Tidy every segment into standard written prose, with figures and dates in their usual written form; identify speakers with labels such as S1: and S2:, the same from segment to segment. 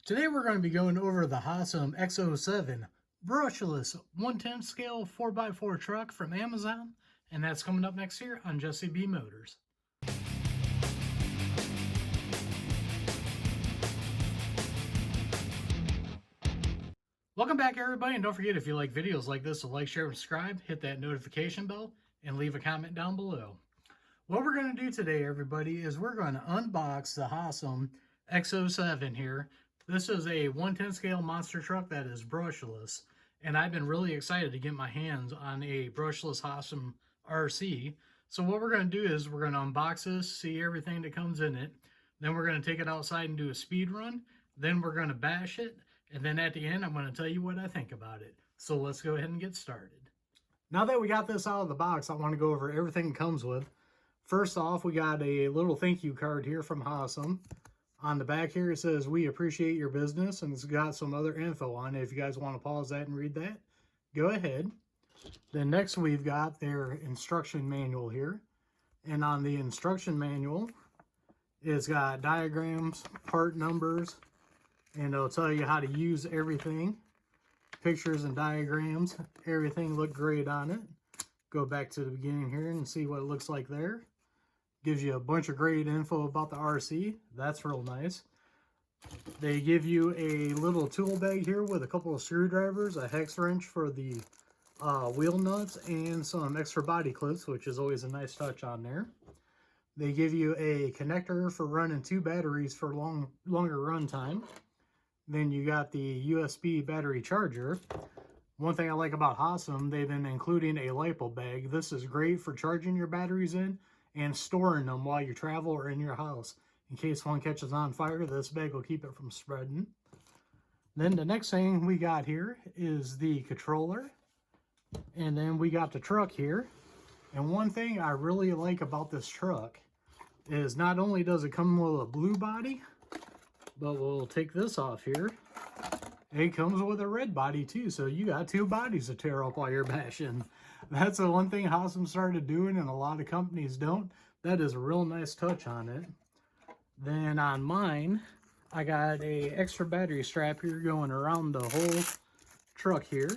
S1: Today we're going to be going over the Hosim X-07 brushless 1/10 scale 4x4 truck from Amazon, and that's coming up next here on Jesse B Motors. Welcome back everybody, and don't forget if you like videos like this to like, share, and subscribe, hit that notification bell, and leave a comment down below. What we're going to do today, everybody, is we're going to unbox the Hosim X-07 here. This is a 1/10 scale monster truck that is brushless, and I've been really excited to get my hands on a brushless Hosim RC. So what we're going to do is we're going to unbox this, see everything that comes in it. Then we're going to take it outside and do a speed run. Then we're going to bash it. And then at the end, I'm going to tell you what I think about it. So let's go ahead and get started. Now that we got this out of the box, I want to go over everything it comes with. First off, we got a little thank you card here from Hosim. On the back here, it says, "We appreciate your business," and it's got some other info on it. If you guys want to pause that and read that, go ahead. Then next, we've got their instruction manual here. And on the instruction manual, it's got diagrams, part numbers, and it'll tell you how to use everything. Pictures and diagrams, everything look great on it. Go back to the beginning here and see what it looks like there. Gives you a bunch of great info about the RC. That's real nice. They give you a little tool bag here with a couple of screwdrivers, a hex wrench for the wheel nuts, and some extra body clips, which is always a nice touch on there. They give you a connector for running 2 batteries for longer run time. Then you got the USB battery charger. One thing I like about Hosim, they've been including a LiPo bag. This is great for charging your batteries in and storing them while you travel or in your house. In case one catches on fire, this bag will keep it from spreading. Then the next thing we got here is the controller. And then we got the truck here. And one thing I really like about this truck is not only does it come with a blue body, but we'll take this off here. It comes with a red body too, so you got 2 bodies to tear up while you're bashing. That's the one thing Hosim started doing and a lot of companies don't. That is a real nice touch on it. Then on mine, I got a extra battery strap here going around the whole truck here.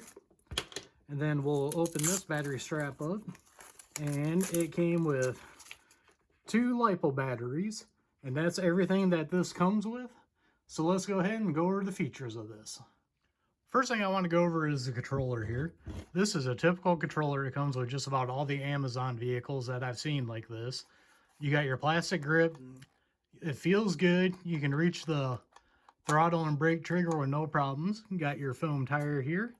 S1: And then we'll open this battery strap up, and it came with 2 LiPo batteries, and that's everything that this comes with. So let's go ahead and go over the features of this. First thing I want to go over is the controller here. This is a typical controller. It comes with just about all the Amazon vehicles that I've seen like this. You got your plastic grip. It feels good. You can reach the throttle and brake trigger with no problems. You got your foam tire here.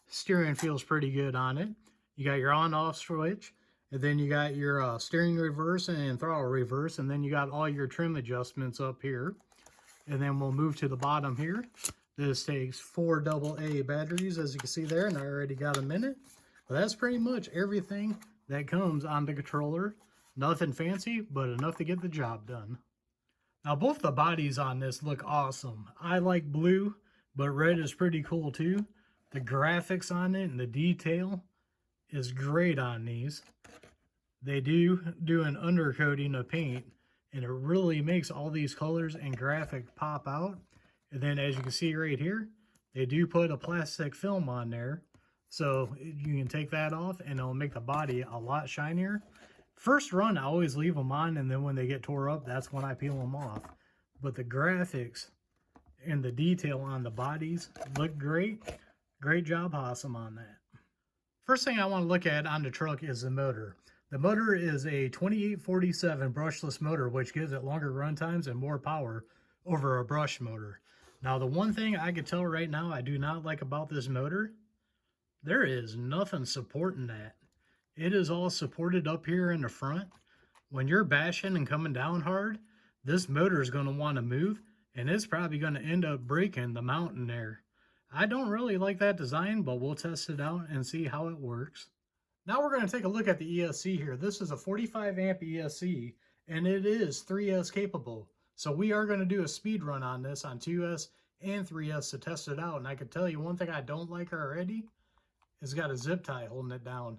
S1: Steering feels pretty good on it. You got your on-off switch. And then you got your steering reverse and throttle reverse. And then you got all your trim adjustments up here. And then we'll move to the bottom here. This takes 4 AA batteries, as you can see there, and I already got them in it. But that's pretty much everything that comes on the controller. Nothing fancy, but enough to get the job done. Now, both the bodies on this look awesome. I like blue, but red is pretty cool too. The graphics on it and the detail is great on these. They do an undercoating of paint, and it really makes all these colors and graphics pop out. And then as you can see right here, they do put a plastic film on there. So you can take that off and it'll make the body a lot shinier. First run, I always leave them on, and then when they get tore up, that's when I peel them off. But the graphics and the detail on the bodies look great. Great job, Hosim, on that. First thing I want to look at on the truck is the motor. The motor is a 2847 brushless motor, which gives it longer run times and more power over a brush motor. Now, the one thing I can tell right now I do not like about this motor, there is nothing supporting that. It is all supported up here in the front. When you're bashing and coming down hard, this motor is going to want to move, and it's probably going to end up breaking the mountain there. I don't really like that design, but we'll test it out and see how it works. Now we're going to take a look at the ESC here. This is a 45 amp ESC, and it is 3S capable. So we are going to do a speed run on this on 2S and 3S to test it out. And I can tell you one thing I don't like already is got a zip tie holding it down.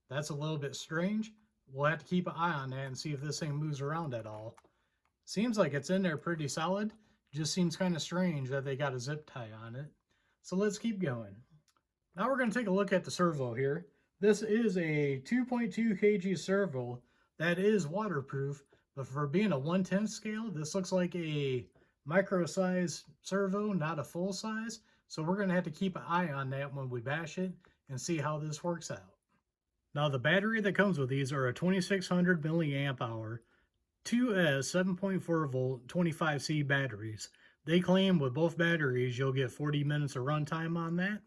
S1: That's a little bit strange. We'll have to keep an eye on that and see if this thing moves around at all. Seems like it's in there pretty solid. Just seems kind of strange that they got a zip tie on it. So let's keep going. Now we're going to take a look at the servo here. This is a 2.2 kg servo that is waterproof, but for being a 1/10 scale, this looks like a micro size servo, not a full size. So we're going to have to keep an eye on that when we bash it and see how this works out. Now the battery that comes with these are a 2600 milliamp hour 2S 7.4 volt 25C batteries. They claim with both batteries you'll get 40 minutes of runtime on that.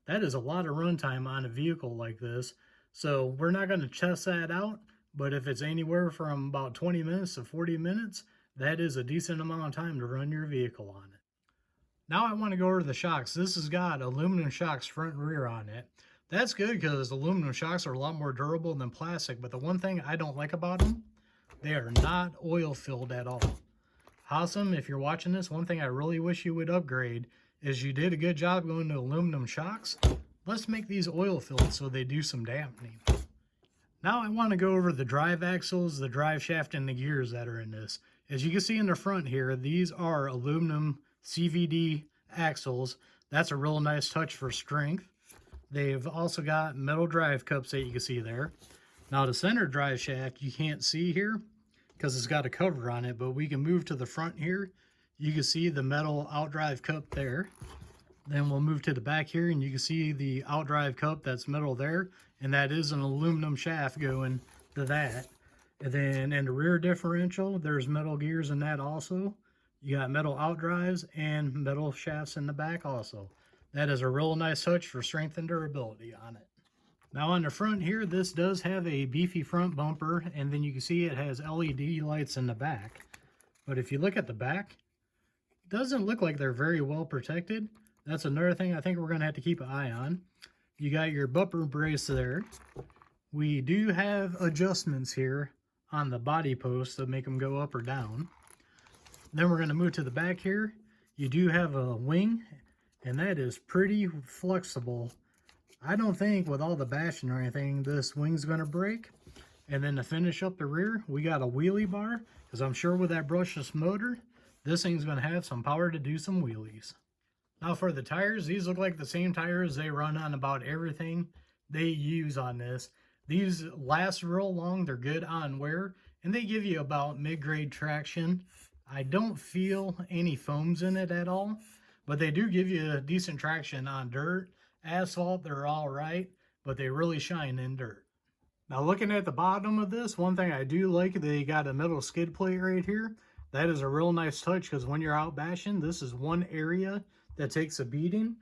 S1: That is a lot of runtime on a vehicle like this. So we're not going to test that out, but if it's anywhere from about 20 minutes to 40 minutes, that is a decent amount of time to run your vehicle on it. Now I want to go over the shocks. This has got aluminum shocks front and rear on it. That's good because aluminum shocks are a lot more durable than plastic, but the one thing I don't like about them, they are not oil filled at all. Hosim, if you're watching this, one thing I really wish you would upgrade is you did a good job going to aluminum shocks. Let's make these oil filled so they do some dampening. Now I want to go over the drive axles, the drive shaft, and the gears that are in this. As you can see in the front here, these are aluminum CVD axles. That's a real nice touch for strength. They've also got metal drive cups that you can see there. Now the center drive shaft you can't see here because it's got a cover on it, but we can move to the front here. You can see the metal outdrive cup there. Then we'll move to the back here and you can see the outdrive cup that's metal there, and that is an aluminum shaft going to that. And then in the rear differential, there's metal gears in that also. You got metal outdrives and metal shafts in the back also. That is a real nice touch for strength and durability on it. Now on the front here, this does have a beefy front bumper, and then you can see it has LED lights in the back. But if you look at the back, it doesn't look like they're very well protected. That's another thing I think we're going to have to keep an eye on. You got your bumper brace there. We do have adjustments here on the body posts to make them go up or down. Then we're going to move to the back here. You do have a wing, and that is pretty flexible. I don't think with all the bashing or anything this wing's going to break. And then to finish up the rear, we got a wheelie bar, because I'm sure with that brushless motor, this thing's going to have some power to do some wheelies. Now for the tires, these look like the same tires they run on about everything they use on this. These last real long, they're good on wear, and they give you about mid-grade traction. I don't feel any foams in it at all, but they do give you a decent traction on dirt. Asphalt, they're all right, but they really shine in dirt. Now looking at the bottom of this, one thing I do like, they got a metal skid plate right here. That is a real nice touch because when you're out bashing, this is one area that takes a beating.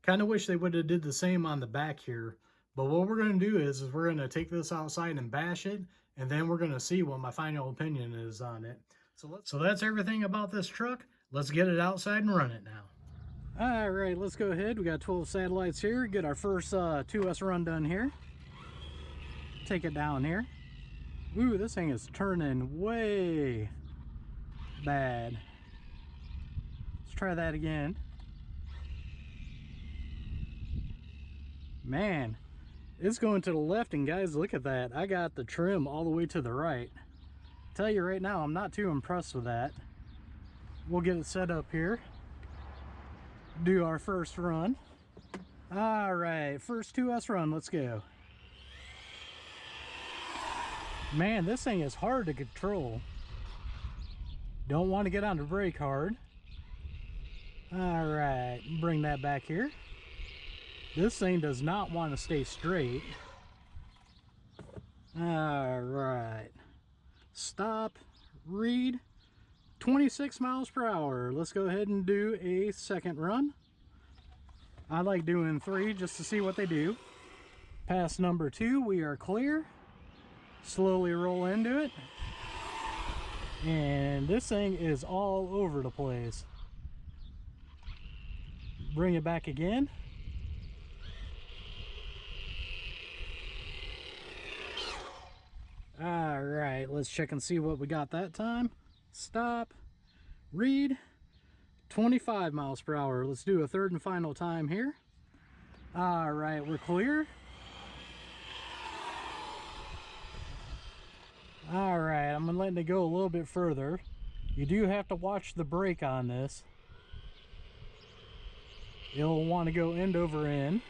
S1: Kind of wish they would have did the same on the back here. But what we're going to do is we're going to take this outside and bash it, and then we're going to see what my final opinion is on it. So that's everything about this truck. Let's get it outside and run it now. All right, let's go ahead. We got 12 satellites here. Get our first 2S run done here. Take it down here. Ooh, this thing is turning way bad. Let's try that again. Man, it's going to the left, and guys, look at that. I got the trim all the way to the right. Tell you right now, I'm not too impressed with that. We'll get it set up here. Do our first run. All right, first 2S run, let's go. Man, this thing is hard to control. Don't want to get on the brake hard. All right, bring that back here. This thing does not want to stay straight. All right, stop, read. 26 miles per hour. Let's go ahead and do a second run. I like doing 3 just to see what they do. Pass number 2, we are clear. Slowly roll into it. And this thing is all over the place. Bring it back again. All right, let's check and see what we got that time. Stop, read, 25 miles per hour. Let's do a third and final time here. All right, we're clear. All right, I'm letting it go a little bit further. You do have to watch the brake on this. You'll want to go end over end.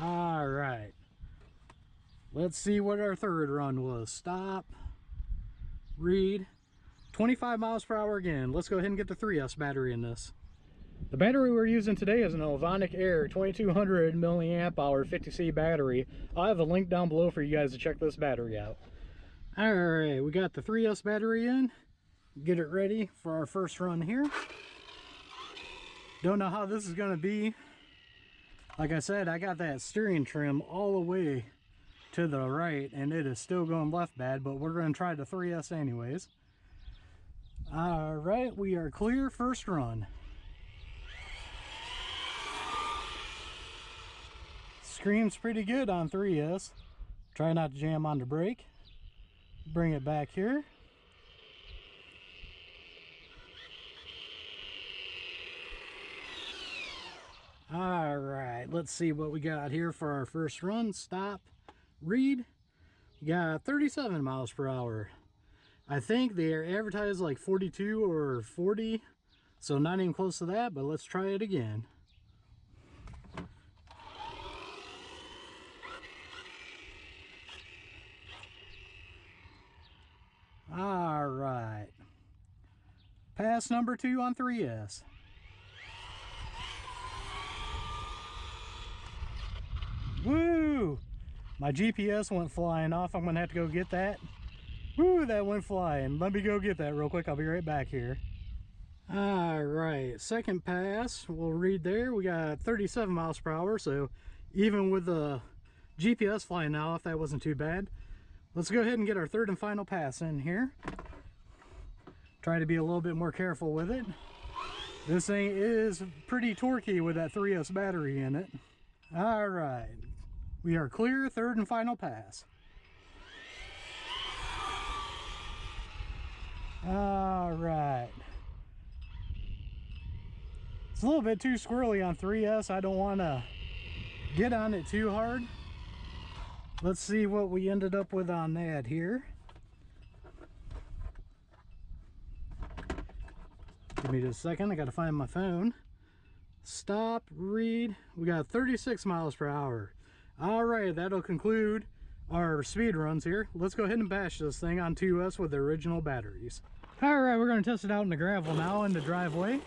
S1: All right. Let's see what our third run was. Stop. Read. 25 miles per hour again. Let's go ahead and get the 3S battery in this. The battery we're using today is an Ovonic Air 2200 milliamp hour 50C battery. I'll have a link down below for you guys to check this battery out. All right, we got the 3S battery in. Get it ready for our first run here. Don't know how this is going to be. Like I said, I got that steering trim all the way to the right and it is still going left bad, but we're going to try the 3S anyways. All right, we are clear. First run. Screams pretty good on 3S. Try not to jam on the brake. Bring it back here. All right, let's see what we got here for our first run. Stop, read. We got 37 miles per hour. I think they are advertised like 42 or 40, so not even close to that, but let's try it again. All right. Pass number 2 on 3S. Woo! My GPS went flying off. I'm gonna have to go get that. Woo, that went flying. Let me go get that real quick. I'll be right back here. All right, second pass. We'll read there. We got 37 miles per hour, so even with the GPS flying off, that wasn't too bad. Let's go ahead and get our third and final pass in here. Try to be a little bit more careful with it. This thing is pretty torquey with that 3S battery in it. All right, we are clear. Third and final pass. All right. It's a little bit too squirrely on 3S. I don't want to get on it too hard. Let's see what we ended up with on that here. Give me just a second. I got to find my phone. Stop, read. We got 36 miles per hour. All right, that'll conclude our speed runs here. Let's go ahead and bash this thing on 2S with the original batteries. All right, we're going to test it out in the gravel now in the driveway.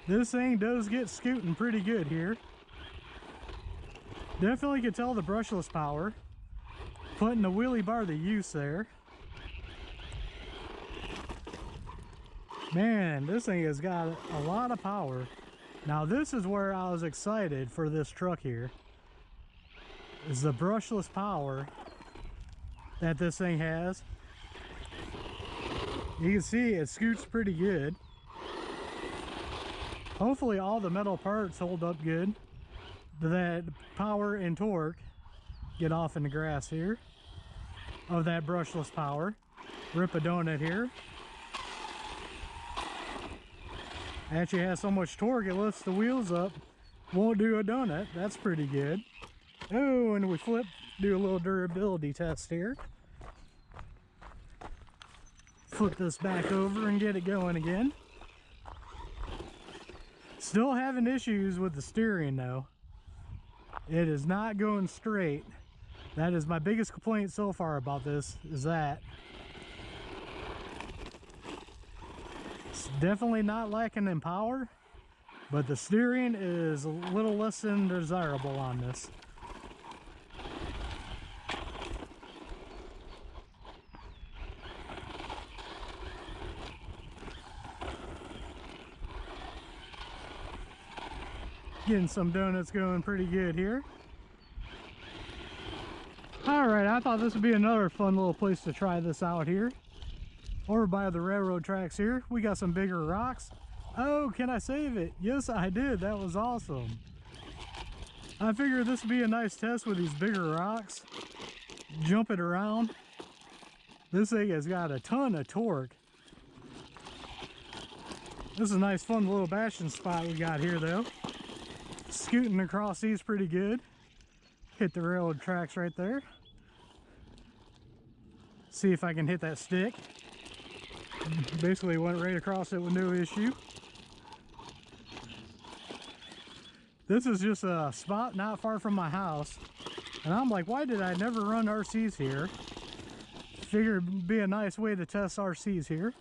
S1: This thing does get scooting pretty good here. Definitely can tell the brushless power. Putting the wheelie bar to use there. Man, this thing has got a lot of power. Now this is where I was excited for this truck here. Is the brushless power that this thing has. You can see it scoots pretty good. Hopefully all the metal parts hold up good. That power and torque get off in the grass here of that brushless power. Rip a donut here. Actually has so much torque it lifts the wheels up. Won't do a donut. That's pretty good. Oh, and we flip, do a little durability test here. Flip this back over and get it going again. Still having issues with the steering though. It is not going straight. That is my biggest complaint so far about this, is that. It's definitely not lacking in power, but the steering is a little less than desirable on this. Getting some donuts going pretty good here. All right, I thought this would be another fun little place to try this out here. Over by the railroad tracks here, we got some bigger rocks. Oh, can I save it? Yes, I did. That was awesome. I figured this would be a nice test with these bigger rocks. Jump it around. This thing has got a ton of torque. This is a nice fun little bashing spot we got here though. Scooting across these pretty good. Hit the railroad tracks right there. See if I can hit that stick. Basically went right across it with no issue. This is just a spot not far from my house. And I'm like, why did I never run RCs here? Figured it'd be a nice way to test RCs here.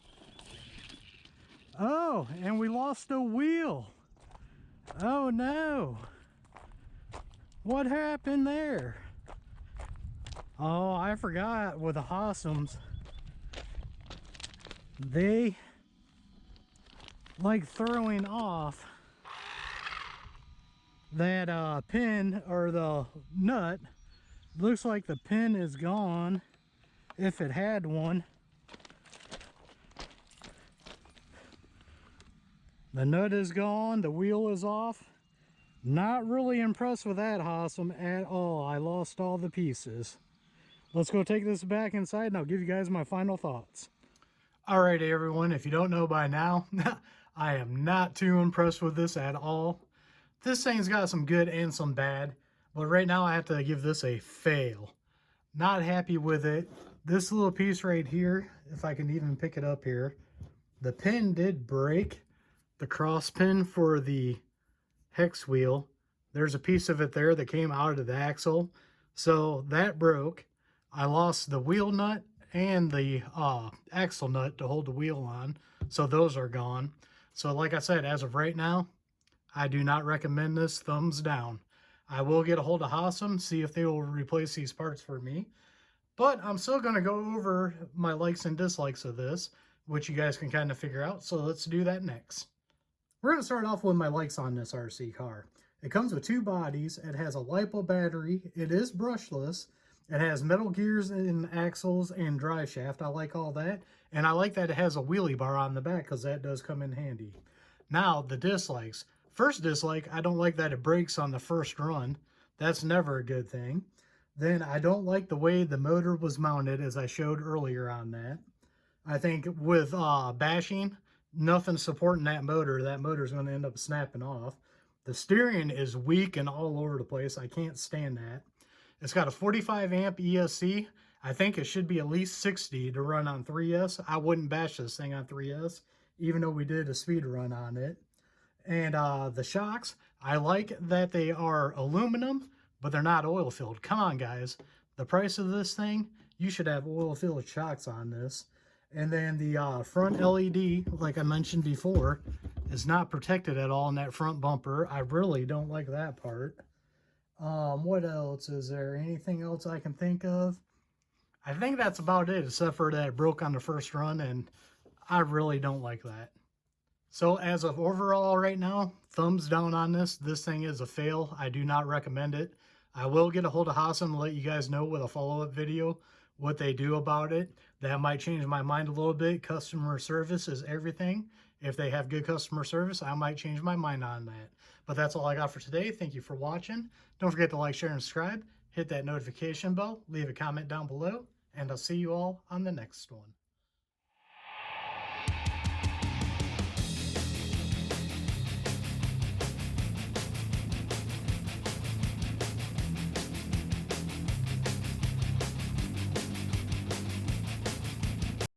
S1: Oh, and we lost a wheel. Oh no. What happened there? Oh, I forgot with the Hosims. They like throwing off that pin or the nut. Looks like the pin is gone if it had one. The nut is gone, the wheel is off. Not really impressed with that Hosim at all. I lost all the pieces. Let's go take this back inside and I'll give you guys my final thoughts. Alrighty everyone, if you don't know by now, I am not too impressed with this at all. This thing's got some good and some bad, but right now I have to give this a fail. Not happy with it. This little piece right here, if I can even pick it up here, the pin did break. The cross pin for the hex wheel, there's a piece of it there that came out of the axle, so that broke. I lost the wheel nut and the axle nut to hold the wheel on, so those are gone. So like I said, as of right now, I do not recommend this. Thumbs down. I will get a hold of Hosim, see if they will replace these parts for me, but I'm still going to go over my likes and dislikes of this, which you guys can kind of figure out, so let's do that next. We're going to start off with my likes on this RC car. It comes with two bodies. It has a LiPo battery. It is brushless. It has metal gears and axles and drive shaft. I like all that. And I like that it has a wheelie bar on the back because that does come in handy. Now, the dislikes. First dislike, I don't like that it breaks on the first run. That's never a good thing. Then I don't like the way the motor was mounted, as I showed earlier on that. I think with bashing, nothing supporting that motor is going to end up snapping off. The steering is weak and all over the place. I can't stand that. It's got a 45 amp ESC. I think it should be at least 60 to run on 3S. I wouldn't bash this thing on 3S, even though we did a speed run on it. And the shocks, I like that they are aluminum, but they're not oil filled. Come on, guys. The price of this thing, you should have oil filled shocks on this. And then the front LED, like I mentioned before, is not protected at all in that front bumper. I really don't like that part. What else is there? Anything else I can think of? I think that's about it, except for that it broke on the first run, and I really don't like that. So as of overall right now, thumbs down on this. This thing is a fail. I do not recommend it. I will get a hold of Hosim and let you guys know with a follow-up video what they do about it. That might change my mind a little bit. Customer service is everything. If they have good customer service, I might change my mind on that. But that's all I got for today. Thank you for watching. Don't forget to like, share, and subscribe. Hit that notification bell. Leave a comment down below. And I'll see you all on the next one.